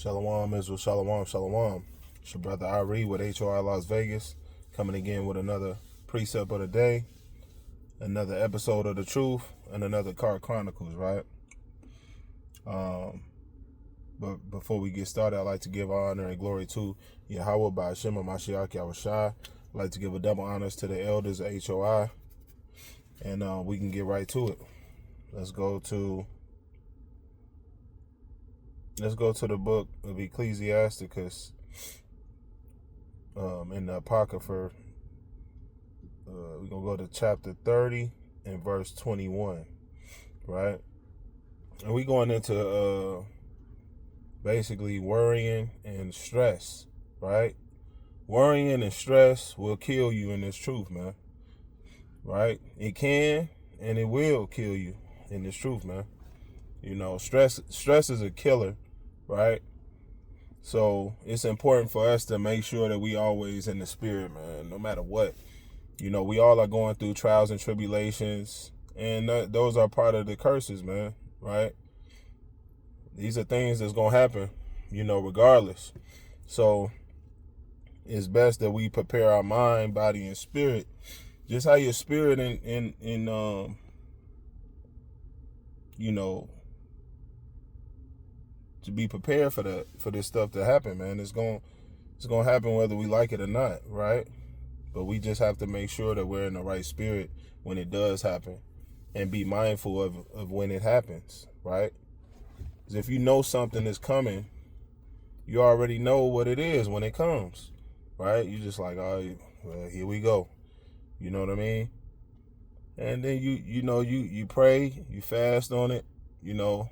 Shalom, Israel, shalom, shalom. It's your brother Ari with H.O.I Las Vegas, coming again with another precept of the day, another episode of the truth, and another Car Chronicles, right? But before we get started, I'd like to give honor and glory to Yahweh by Hashem Mashiach Yahushai. I'd like to give a double honors to the elders of H.O.I, and we can get right to it. Let's go to the book of Ecclesiasticus, in the Apocrypha. We're going to go to chapter 30 and verse 21, right? And we're going into basically worrying and stress, right? Worrying and stress will kill you in this truth, man, right? It can and it will kill you in this truth, man. You know, stress is a killer, right? So it's important for us to make sure that we always in the spirit, man, no matter what. You know, we all are going through trials and tribulations, and those are part of the curses, man, right? These are things that's going to happen, you know, regardless. So it's best that we prepare our mind, body, and spirit. Just how your spirit you know, to be prepared for this stuff to happen, man. It's going to happen whether we like it or not, right? But we just have to make sure that we're in the right spirit when it does happen, and be mindful of when it happens, right? Because if you know something is coming, you already know what it is when it comes, right? You just like, oh, well, here we go. You know what I mean? And then you pray, you fast on it, you know,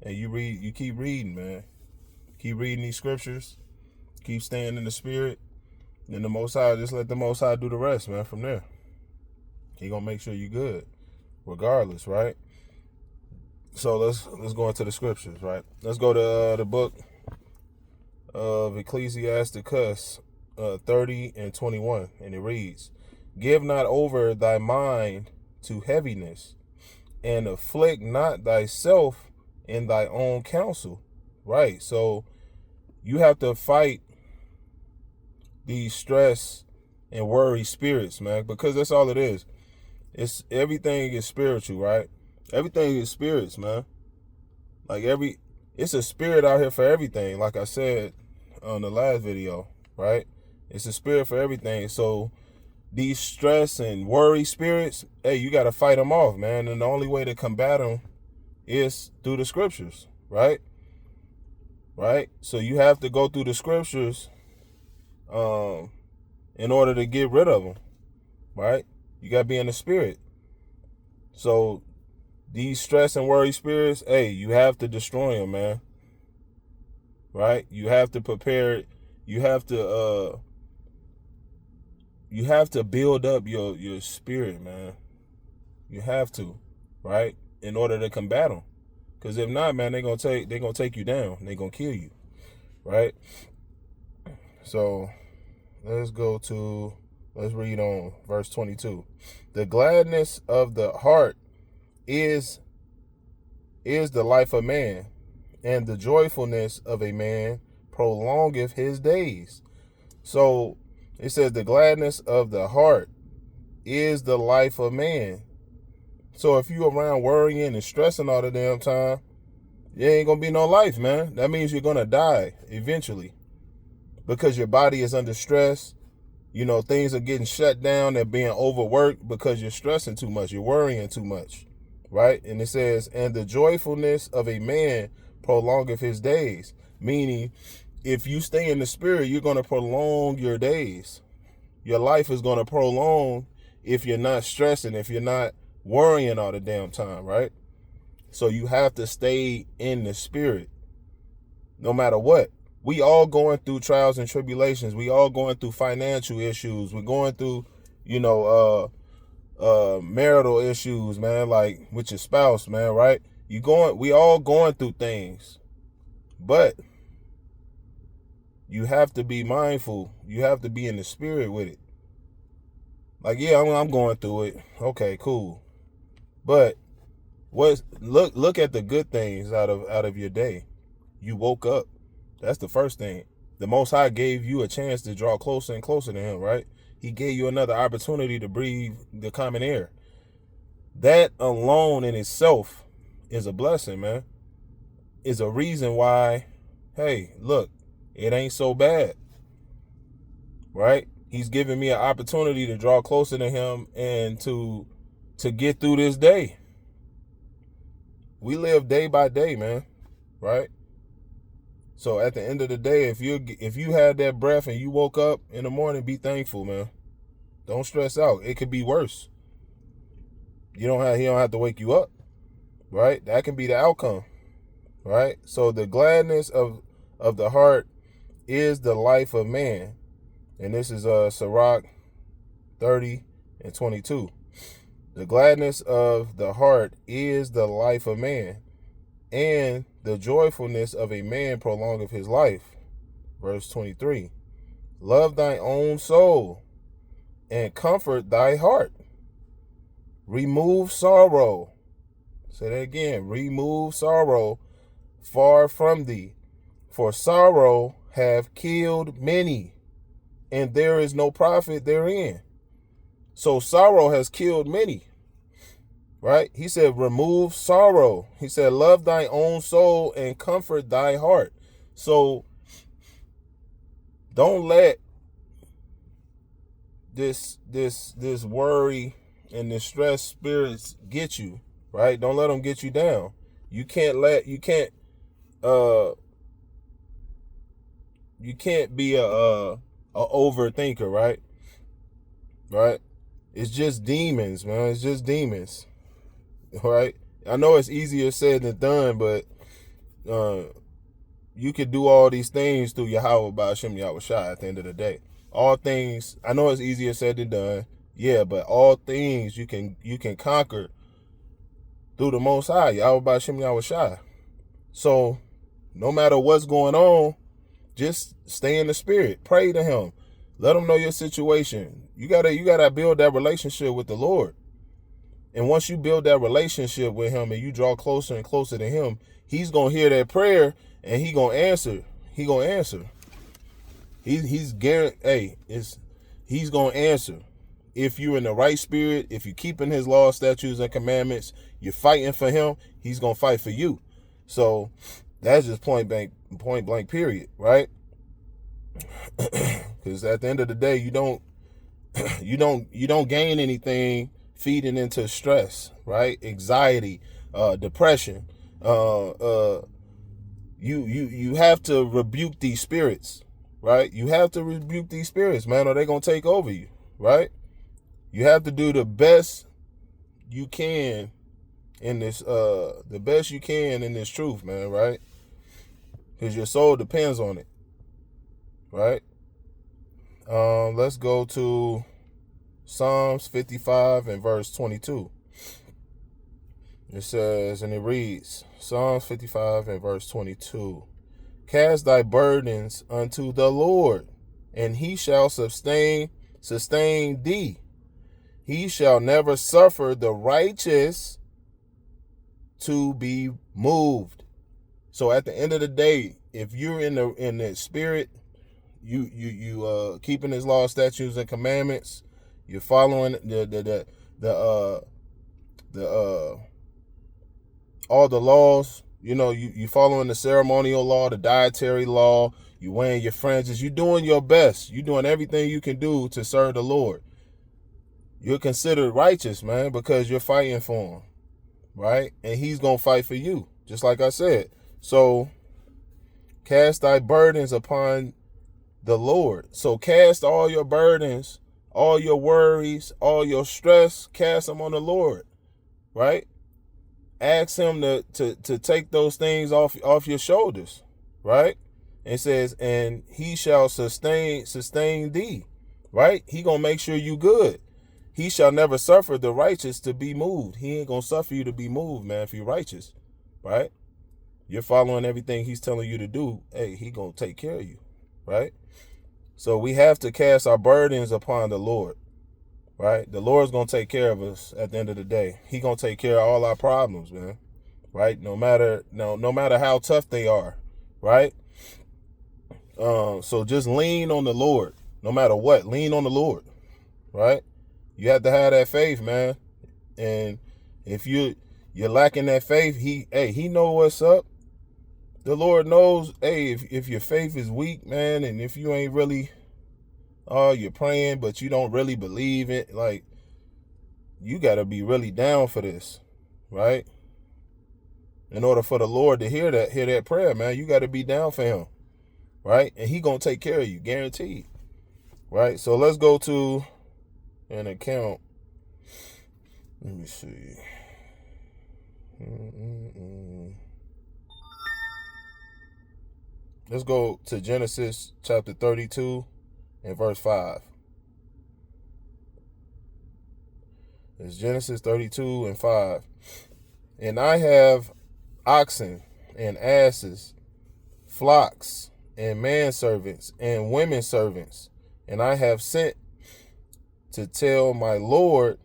and you keep reading, man. Keep reading these scriptures. Keep staying in the spirit. And the Most High, just let the Most High do the rest, man, from there. He gonna make sure you good, regardless, right? So let's go into the scriptures, right? Let's go to the book of Ecclesiasticus 30 and 21, and it reads, "Give not over thy mind to heaviness, and afflict not thyself in thy own counsel." Right? So you have to fight these stress and worry spirits, man, because that's all it is. Everything is spiritual, right? Everything is spirits, man. Like it's a spirit out here for everything. Like I said on the last video, right? It's a spirit for everything. So these stress and worry spirits, hey, you got to fight them off, man. And the only way to combat them is through the scriptures, right? Right? So you have to go through the scriptures in order to get rid of them, right? You got to be in the spirit. So these stress and worry spirits, hey, you have to destroy them, man. Right? You have to prepare. You have to build up your spirit, man. You have to, right? In order to combat them. Because if not, man, they're gonna take you down. They're gonna kill you, right? So let's read on verse 22. "The gladness of the heart is the life of man, and the joyfulness of a man prolongeth his days." So it says the gladness of the heart is the life of man. So if you around worrying and stressing all the damn time, there ain't gonna be no life, man. That means you're gonna die eventually, because your body is under stress. You know, things are getting shut down. They're being overworked because you're stressing too much. You're worrying too much, right? And it says, "And the joyfulness of a man prolongeth his days," meaning if you stay in the spirit, you're going to prolong your days. Your life is going to prolong if you're not stressing, if you're not worrying all the damn time, right? So you have to stay in the spirit no matter what. We all going through trials and tribulations. We all going through financial issues. We're going through, you know, marital issues, man, like with your spouse, man, right? We all going through things, but you have to be mindful. You have to be in the spirit with it. Like, yeah, I'm going through it. Okay, cool. But look at the good things out of your day. You woke up. That's the first thing. The Most High gave you a chance to draw closer and closer to him, right? He gave you another opportunity to breathe the common air. That alone in itself is a blessing, man. Is a reason why, hey, look, it ain't so bad, right? He's giving me an opportunity to draw closer to him and to get through this day. We live day by day, man, right? So at the end of the day, if you had that breath and you woke up in the morning, be thankful, man. Don't stress out. It could be worse. He don't have to wake you up, right? That can be the outcome, right? So the gladness of the heart is the life of man. And this is Sirach 30 and 22. The gladness of the heart is the life of man, and the joyfulness of a man prolongeth his life. Verse 23. Love thy own soul and comfort thy heart. Remove sorrow. Say that again. Remove sorrow far from thee, for sorrow have killed many, and there is no profit therein. So sorrow has killed many, right? He said, remove sorrow. He said, love thy own soul and comfort thy heart. So don't let this worry and this stress spirits get you, right? Don't let them get you down. You can't be a overthinker, right? Right? It's just demons, man. It's just demons, right? I know it's easier said than done, but you could do all these things through Yahweh by Hashem Yahushua at the end of the day. All things, I know it's easier said than done, yeah, but all things you can conquer through the Most High, Yahweh by Hashem Yahushua. So no matter what's going on, just stay in the spirit. Pray to him. Let him know your situation. You gotta build that relationship with the Lord. And once you build that relationship with him and you draw closer and closer to him, he's gonna hear that prayer and he gonna answer. He gonna answer. He's guaranteed. He's gonna answer. If you're in the right spirit, if you're keeping his laws, statutes, and commandments, you're fighting for him, he's gonna fight for you. So that's just point blank period, right? Because at the end of the day, you don't gain anything feeding into stress, right? Anxiety, depression. You have to rebuke these spirits, right? You have to rebuke these spirits, man, or they're gonna take over you, right? You have to do the best you can in this truth, man, right? Because your soul depends on it, right? Let's go to Psalms 55 and verse 22. It says, and it reads, Psalms 55 and verse 22. Cast thy burdens unto the Lord, and he shall sustain thee. He shall never suffer the righteous to be moved. So at the end of the day, if you're in the spirit, you keeping his law, statutes, and commandments, you're following all the laws, you following the ceremonial law, the dietary law, you wearing your fringes, you're doing your best, you're doing everything you can do to serve the Lord. You're considered righteous, man, because you're fighting for him, right? And he's gonna fight for you, just like I said. So cast thy burdens upon the Lord. So cast all your burdens, all your worries, all your stress, cast them on the Lord, right? Ask him to take those things off your shoulders, right? It says, and he shall sustain thee, right? He gonna make sure you good. He shall never suffer the righteous to be moved. He ain't gonna suffer you to be moved, man, if you're righteous, right? You're following everything he's telling you to do. Hey, he gonna take care of you, right? So we have to cast our burdens upon the Lord, right? The Lord's gonna take care of us at the end of the day. He gonna take care of all our problems, man, right? No matter how tough they are, right? So just lean on the Lord, no matter what. Lean on the Lord, right? You have to have that faith, man. And if you're lacking that faith, he know what's up. The Lord knows, hey, if your faith is weak, man, and if you ain't really, you're praying, but you don't really believe it, like, you got to be really down for this, right? In order for the Lord to hear that prayer, man, you got to be down for him, right? And he going to take care of you, guaranteed, right? So let's go to an account. Let me see. Let's go to Genesis chapter 32 and verse 5. It's Genesis 32 and 5. And I have oxen and asses, flocks and manservants and women servants, and I have sent to tell my Lord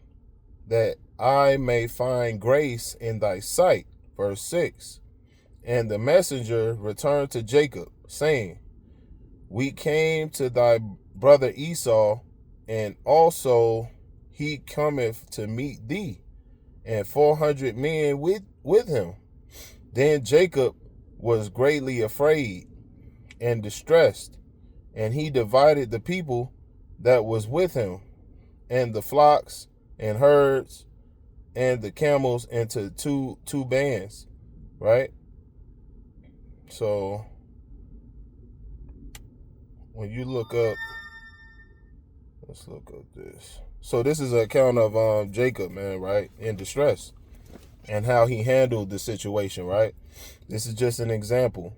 that I may find grace in thy sight. Verse 6. And the messenger returned to Jacob, saying, we came to thy brother Esau, and also he cometh to meet thee, and 400 men with him. Then Jacob was greatly afraid and distressed, and he divided the people that was with him, and the flocks and herds and the camels into two bands, right? So when you look up, let's look up this. So this is an account of Jacob, man, right, in distress, and how he handled the situation, right? This is just an example.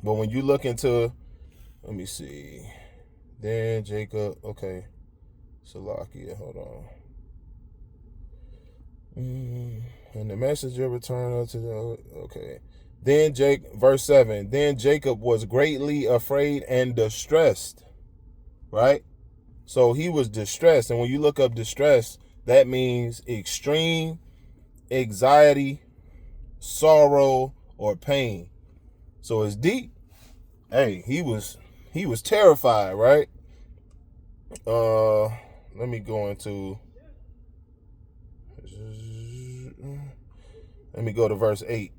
But when you look into, let me see. Then Jacob, okay. Salakia, hold on. And the messenger returned unto the, okay. Then verse 7. Then Jacob was greatly afraid and distressed, right? So he was distressed. And when you look up distress, that means extreme anxiety, sorrow, or pain. So it's deep. Hey, he was terrified, right? Let me go to verse 8.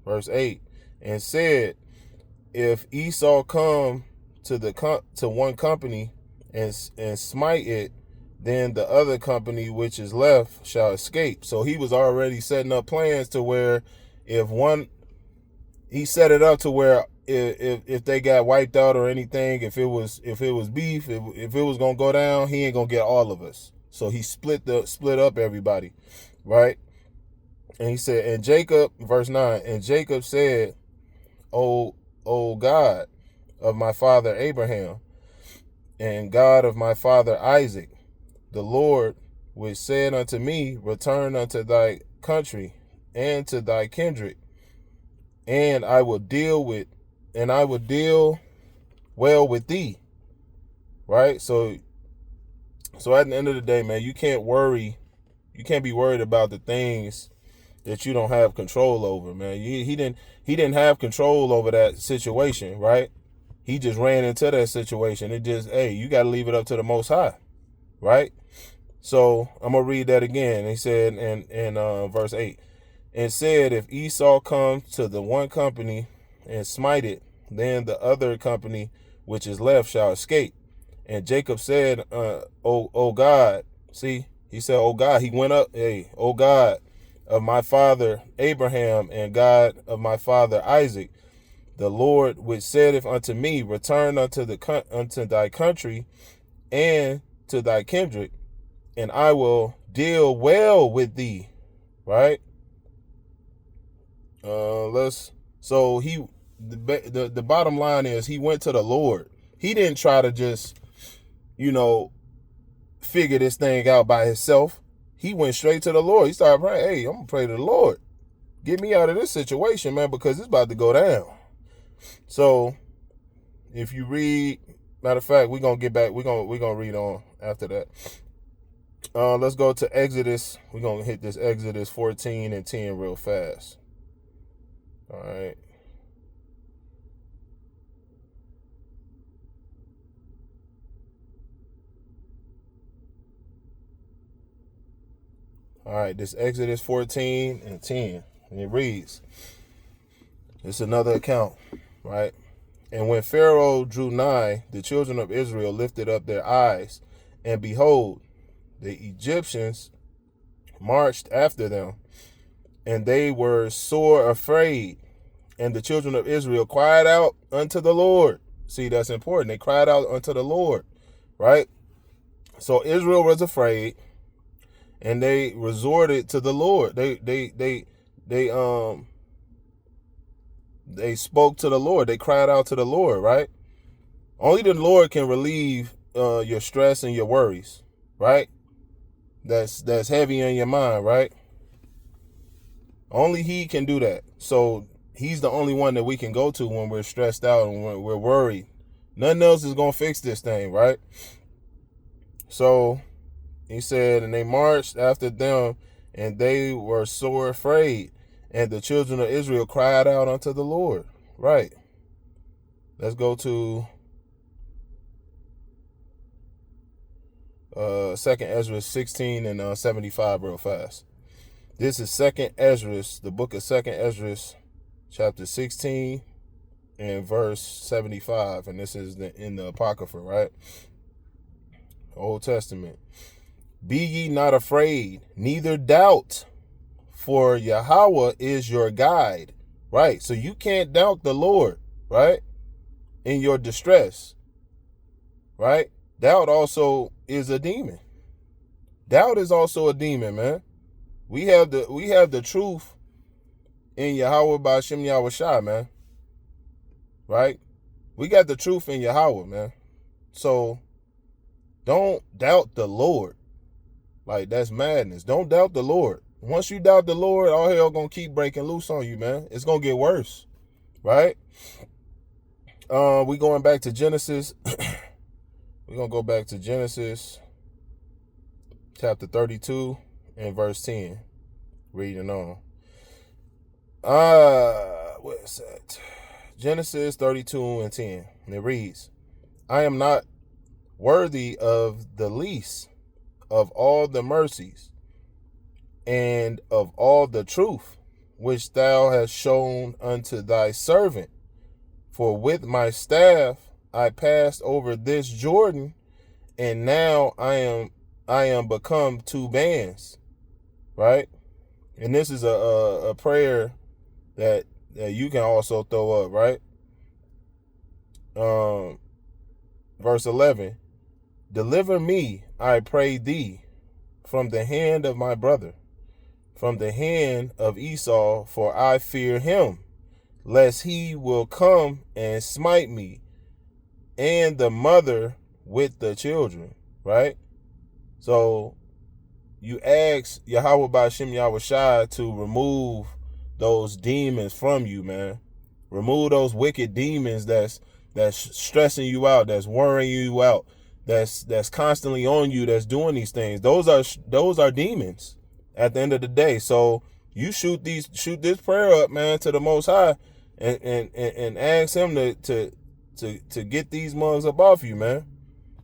Verse 8. And said, if Esau come to one company and smite it, then the other company which is left shall escape. So he was already setting up plans to where he set it up to where if they got wiped out or anything, if it was beef, if it was gonna go down, he ain't gonna get all of us. So he split up everybody, right? And he said, and Jacob, verse 9, and Jacob said, O God of my father Abraham, and God of my father Isaac, the Lord which said unto me, return unto thy country and to thy kindred, and I will deal well with thee. Right? So at the end of the day, man, you can't be worried about the things that you don't have control over, man. He didn't have control over that situation, right? He just ran into that situation. It just, hey, you got to leave it up to the Most High, right? So I'm gonna read that again. He said in verse 8, and said, if Esau come to the one company and smite it, then the other company which is left shall escape. And Jacob said, O God, see, he said, O God, he went up, hey, O God of my father Abraham and God of my father Isaac, the Lord which saith unto me, return unto thy country and to thy kindred, and I will deal well with thee. Right? So the bottom line is he went to the Lord. He didn't try to just, figure this thing out by himself. He went straight to the Lord. He started praying, hey, I'm gonna pray to the Lord. Get me out of this situation, man, because it's about to go down. So if you read, matter of fact, we're gonna get back, we're gonna read on after that. Let's go to Exodus. We're gonna hit this Exodus 14 and 10 real fast. All right. right, this Exodus 14 and 10. And it reads, it's another account, right? And when Pharaoh drew nigh, the children of Israel lifted up their eyes, and behold, the Egyptians marched after them, and they were sore afraid. And the children of Israel cried out unto the Lord. See, that's important. They cried out unto the Lord, right? So Israel was afraid, and they resorted to the Lord. They spoke to the Lord. They cried out to the Lord, right? Only the Lord can relieve your stress and your worries, right? That's heavy on your mind, right? Only He can do that. So He's the only one that we can go to when we're stressed out and when we're worried. Nothing else is going to fix this thing, right? So he said, and they marched after them, and they were sore afraid. And the children of Israel cried out unto the Lord. Right. Let's go to 2nd Ezra 16 and 75 real fast. This is 2nd Ezra, the book of 2nd Ezra, chapter 16 and verse 75. And this is in the Apocrypha, right? Old Testament. Be ye not afraid, neither doubt, for Yahweh is your guide. Right? So you can't doubt the Lord, right? In your distress, right? Doubt also is a demon. Doubt is also a demon, man. We have the truth in Yahweh by Shem Yahweh Shai, man. Right? We got the truth in Yahweh, man. So don't doubt the Lord. Like, that's madness. Don't doubt the Lord. Once you doubt the Lord, all hell gonna keep breaking loose on you, man. It's gonna get worse. Right? We going back to Genesis. We're gonna go back to Genesis chapter 32 and verse 10. Reading on. What is that? Genesis 32 and 10. And it reads, I am not worthy of the least of all the mercies and of all the truth which thou hast shown unto thy servant. For with my staff I passed over this Jordan, and now I am become two bands. Right? And this is a prayer that you can also throw up, right? Verse 11. Deliver me, I pray thee, from the hand of my brother, from the hand of Esau, for I fear him, lest he will come and smite me, and the mother with the children. Right? So you ask Yahweh by Shem Yahweh Shai to remove those demons from you, man. Remove those wicked demons that's stressing you out, that's worrying you out, that's constantly on you, that's doing these things. Those are demons at the end of the day. So you shoot this prayer up, man, to the Most High, and ask Him to get these mugs up off you, man.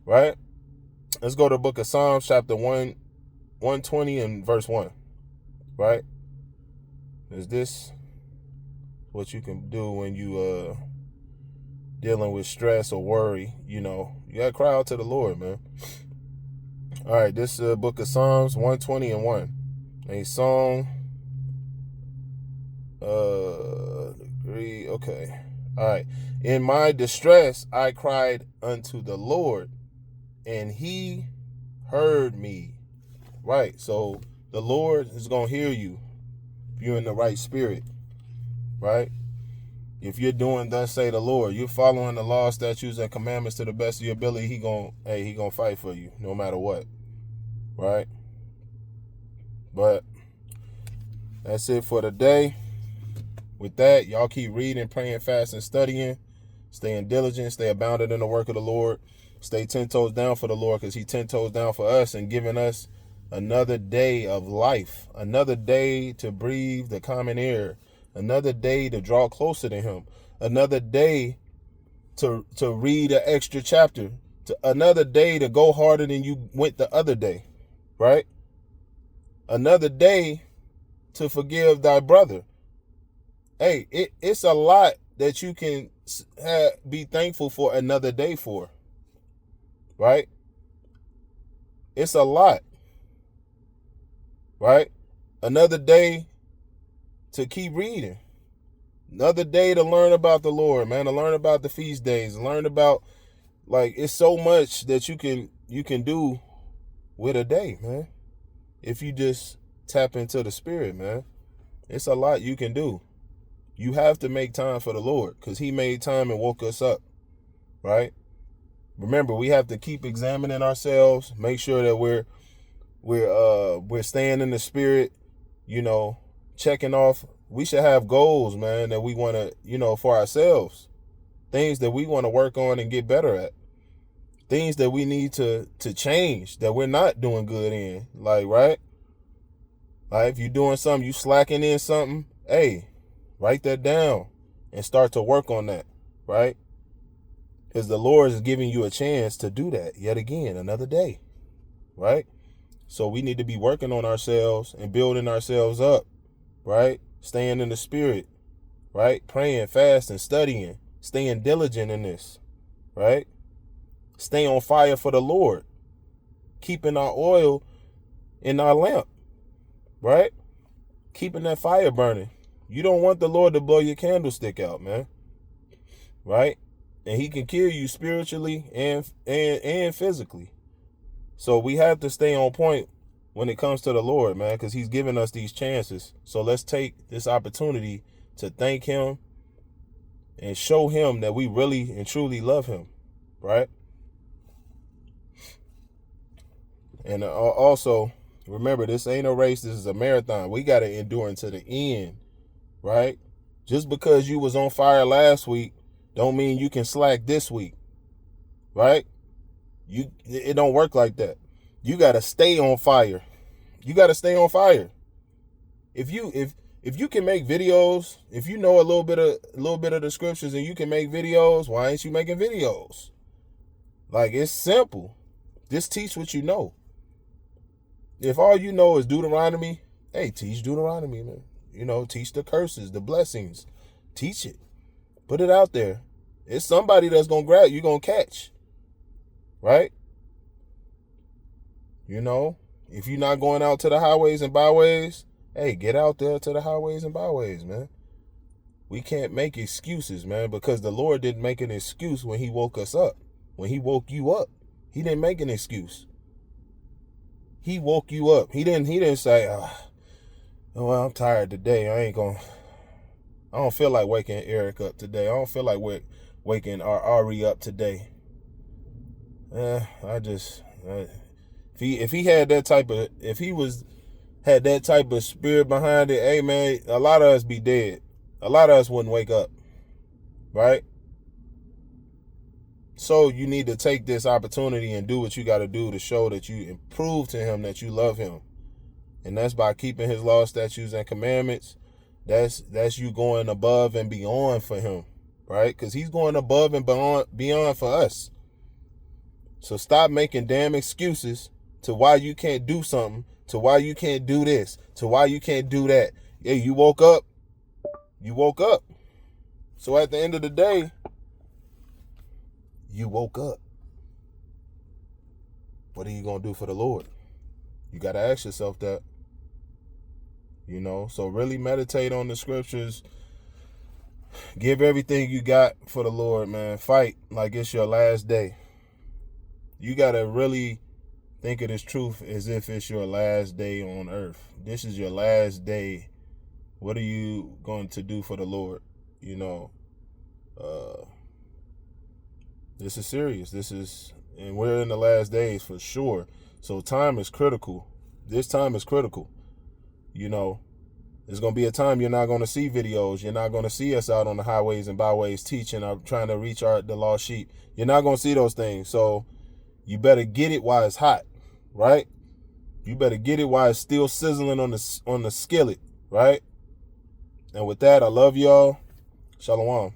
Right? Let's go to the book of Psalms, chapter 120 and verse 1. Right? Is this what you can do when you dealing with stress or worry? You gotta cry out to the Lord, man. All right, this book of Psalms 120 and 1. A song. Okay. All right. In my distress I cried unto the Lord, and He heard me. Right. So the Lord is gonna hear you if you're in the right spirit. Right? If you're doing thus say the Lord, you're following the law, statutes, and commandments to the best of your ability, He gonna fight for you no matter what. Right? But that's it for today. With that, y'all keep reading, praying, fasting, studying, staying diligent, stay abounded in the work of the Lord. Stay 10 toes down for the Lord, because He 10 toes down for us and giving us another day of life, another day to breathe the common air, another day to draw closer to Him, another day to read an extra chapter, to another day to go harder than you went the other day. Right? Another day to forgive thy brother. Hey, it's a lot that you can be thankful for another day for, right? It's a lot, right? Another day to keep reading. Another day to learn about the Lord, man, to learn about the feast days, learn about, like, it's so much that you can do with a day, man. If you just tap into the spirit, man. It's a lot you can do. You have to make time for the Lord because he made time and woke us up, right? Remember, we have to keep examining ourselves, make sure that we're staying in the spirit, you know, checking off. We should have goals, man, that we want to, for ourselves. Things that we want to work on and get better at. Things that we need to change that we're not doing good in. Like, right? Like, if you're doing something, you slacking in something, hey, write that down and start to work on that, right? Because the Lord is giving you a chance to do that yet again, another day, right? So we need to be working on ourselves and building ourselves up, right? Staying in the spirit, right? Praying, fasting, studying, staying diligent in this, right? Stay on fire for the Lord, keeping our oil in our lamp, right? Keeping that fire burning. You don't want the Lord to blow your candlestick out, man, right? And he can kill you spiritually and physically. So we have to stay on point when it comes to the Lord, man, because he's giving us these chances. So let's take this opportunity to thank him and show him that we really and truly love him, right? And also, remember, this ain't a race. This is a marathon. We got to endure until the end, right? Just because you was on fire last week don't mean you can slack this week, right? It don't work like that. You got to stay on fire. You got to stay on fire. If you can make videos, if you know a little bit of the scriptures and you can make videos, why ain't you making videos? Like, it's simple. Just teach what you know. If all you know is Deuteronomy, hey, teach Deuteronomy, man. Teach the curses, the blessings. Teach it. Put it out there. It's somebody that's going to grab, you're going to catch. Right? If you're not going out to the highways and byways, hey, get out there to the highways and byways, man. We can't make excuses, man, because the Lord didn't make an excuse when he woke us up. When he woke you up, he didn't make an excuse. He woke you up. He didn't say, well, I'm tired today. I don't feel like waking Eric up today. I don't feel like waking Ari up today. If he had that type of, had that type of spirit behind it, hey man, a lot of us be dead. A lot of us wouldn't wake up, right? So you need to take this opportunity and do what you got to do to show that you prove to him that you love him. And that's by keeping his laws, statutes, and commandments. That's you going above and beyond for him, right? Because he's going above and beyond for us. So stop making damn excuses to why you can't do something, to why you can't do this, to why you can't do that. Yeah, you woke up. So at the end of the day, you woke up. What are you going to do for the Lord? You got to ask yourself that. So really meditate on the scriptures. Give everything you got for the Lord, man. Fight like it's your last day. You got to really think of this truth as if it's your last day on earth. This is your last day. What are you going to do for the Lord? This is serious. And we're in the last days for sure. So time is critical. This time is critical. There's going to be a time you're not going to see videos. You're not going to see us out on the highways and byways teaching or trying to reach the lost sheep. You're not going to see those things. So you better get it while it's hot, right? You better get it while it's still sizzling on the skillet, right? And with that, I love y'all. Shalom.